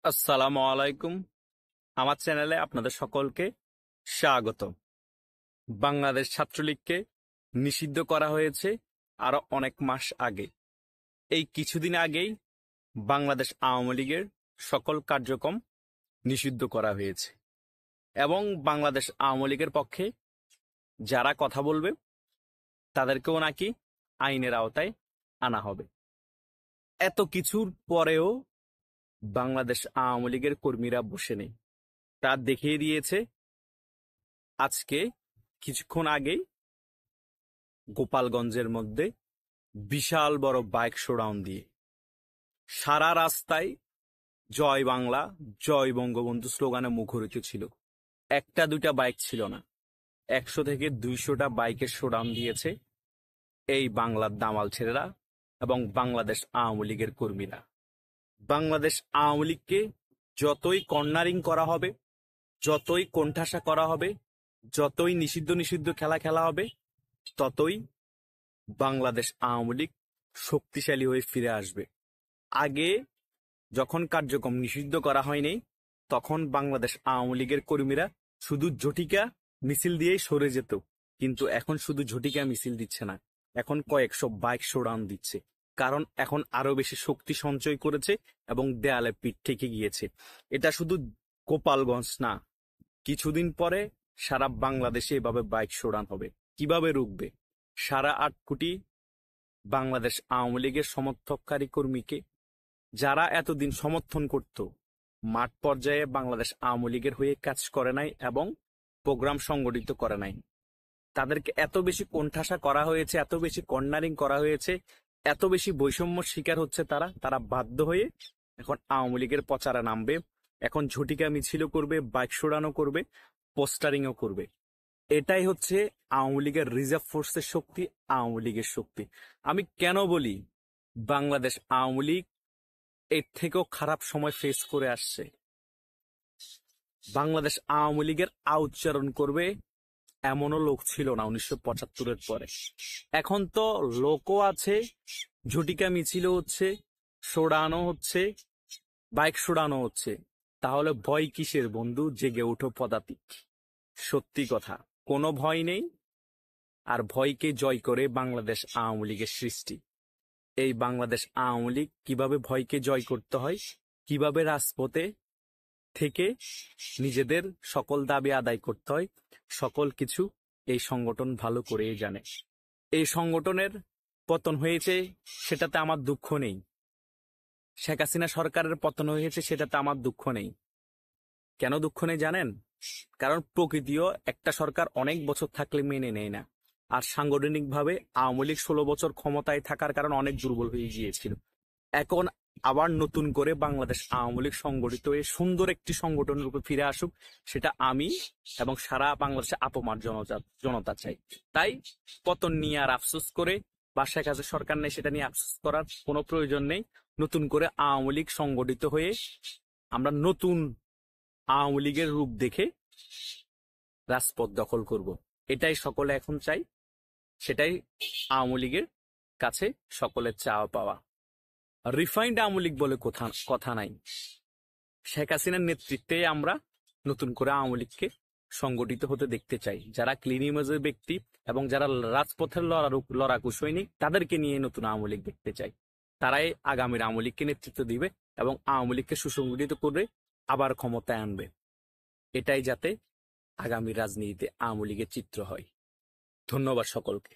আসসালামু আলাইকুম। আমার চ্যানেলে আপনাদের সকলকে স্বাগত। বাংলাদেশ ছাত্রলীগকে নিষিদ্ধ করা হয়েছে আরো অনেক মাস আগে। এই কিছুদিন আগেই বাংলাদেশ আওয়ামী লীগের সকল কার্যক্রম নিষিদ্ধ করা হয়েছে এবং বাংলাদেশ আওয়ামী লীগের পক্ষে যারা কথা বলবে তাদেরকেও নাকি আইনের আওতায় আনা হবে। এত কিছুর পরেও বাংলাদেশ আওয়ামী লীগের কর্মীরা বসে নেই। তা দেখিয়ে দিয়েছে আজকে কিছুক্ষণ আগেই গোপালগঞ্জের মধ্যে বিশাল বড় বাইক শোডাউন দিয়ে সারা রাস্তায় জয় বাংলা, জয় বঙ্গবন্ধু স্লোগানে মুখরিত ছিল। একটা দুইটা বাইক ছিল না, 100 থেকে 200টা বাইকের শোডাউন দিয়েছে এই বাংলার দামাল ছেলেরা এবং বাংলাদেশ আওয়ামী লীগের কর্মীরা। বাংলাদেশ আওয়ামী লীগকে যতই কর্নারিং করা হবে, যতই কোণঠাসা করা হবে, যতই নিষিদ্ধ নিষিদ্ধ খেলা খেলা হবে, ততই বাংলাদেশ আওয়ামী লীগ শক্তিশালী হয়ে ফিরে আসবে। আগে যখন কার্যক্রম নিষিদ্ধ করা হয়নি, তখন বাংলাদেশ আওয়ামী লীগের কর্মীরা শুধু ঝটিকা মিছিল দিয়েই সরে যেত, কিন্তু এখন শুধু ঝটিকা মিছিল দিচ্ছে না, এখন কয়েকশো বাইক শোডাউন দিচ্ছে। কারণ এখন আরো বেশি শক্তি সঞ্চয় করেছে এবং দেয়ালে পিঠ থেকে গিয়েছে। এটা শুধু গোপালগঞ্জ না, কিছুদিন পরে সারা বাংলাদেশে এভাবে বাইক শোডাউন হবে। কিভাবে রুখবে? সারা 8 কোটি বাংলাদেশ আওয়ামী লীগের সমর্থককারী কর্মীকে যারা এতদিন সমর্থন করত, মাঠ পর্যায়ে বাংলাদেশ আওয়ামী লীগের হয়ে কাজ করে নাই এবং প্রোগ্রাম সংগঠিত করে নাই, তাদেরকে এত বেশি কোণঠাসা করা হয়েছে, এত বেশি কর্নারিং করা হয়েছে, এত বেশি বৈষম্য শিকার হচ্ছে তারা বাধ্য হয়ে এখন আওয়ামী লীগের প্রচারে নামবে। এখন ঝটিকা মিছিল করবে, বাইক শোডানো করবে, পোস্টারিংও করবে। এটাই হচ্ছে আওয়ামী লীগের রিজার্ভ ফোর্সের শক্তি, আওয়ামী লীগের শক্তি। আমি কেন বলি বাংলাদেশ আওয়ামী লীগ এর থেকেও খারাপ সময় ফেস করে আসছে? বাংলাদেশ আওয়ামী লীগের উচ্চারণ করবে এমনও লোক ছিল না 1975-এর পরে। এখন তো লোকও আছে, ঝটিকা মিছিল হচ্ছে, শোডানো হচ্ছে, বাইক শোডানো হচ্ছে। তাহলে ভয় কিসের বন্ধু? জেগে ওঠো পদাতিক। সত্যি কথা, কোনো ভয় নেই। আর ভয়কে জয় করে বাংলাদেশ আওয়ামী লীগের সৃষ্টি। এই বাংলাদেশ আওয়ামী লীগ কিভাবে ভয়কে জয় করতে হয়, কিভাবে রাজপথে থেকে নিজেদের সকল দাবি আদায় করতে হয়, সকল কিছু এই সংগঠন ভালো করেই জানে। এই সংগঠনের পতন হয়েছে সেটাতে আমার দুঃখ নেই, শেখ হাসিনা সরকারের পতন হয়েছে সেটাতে আমার দুঃখ নেই। কেন দুঃখ নেই জানেন? কারণ প্রকৃতিও একটা সরকার অনেক বছর থাকলে মেনে নেয় না। আর সাংগঠনিকভাবে আওয়ামী লীগ 16 বছর ক্ষমতায় থাকার কারণে অনেক দুর্বল হয়ে গিয়েছিল। এখন আবার নতুন করে বাংলাদেশ আওয়ামী লীগ সংগঠিত হয়ে সুন্দর একটি সংগঠনের রূপে ফিরে আসুক, সেটা আমি এবং সারা বাংলাদেশে আপমার জনতা চাই। তাই পতন নিয়ে আর আফসোস করে বা শেখ হাসিনা সরকার নেই সেটা নিয়ে আফসোস করার কোনো প্রয়োজন নেই। নতুন করে আওয়ামী লীগ সংগঠিত হয়ে আমরা নতুন আওয়ামী লীগের রূপ দেখে রাজপথ দখল করব। এটাই সকলে এখন চাই, সেটাই আওয়ামী লীগের কাছে সকলের চাওয়া পাওয়া। রিফাইন্ড আওয়ামী লীগ বলে কথা নাই। শেখ হাসিনার নেতৃত্বে আমরা নতুন করে আওয়ামী লীগকে সংগঠিত হতে দেখতে চাই। যারা ক্লিন ইমেজের ব্যক্তি এবং যারা রাজপথের লড়াকু সৈনিক, তাদেরকে নিয়ে নতুন আওয়ামী লীগ দেখতে চাই। তারাই আগামীর আওয়ামী লীগকে নেতৃত্ব দিবে এবং আওয়ামী লীগকে সুসংগঠিত করে আবার ক্ষমতায় আনবে। এটাই যাতে আগামী রাজনীতিতে আওয়ামী লীগের চিত্র হয়। ধন্যবাদ সকলকে।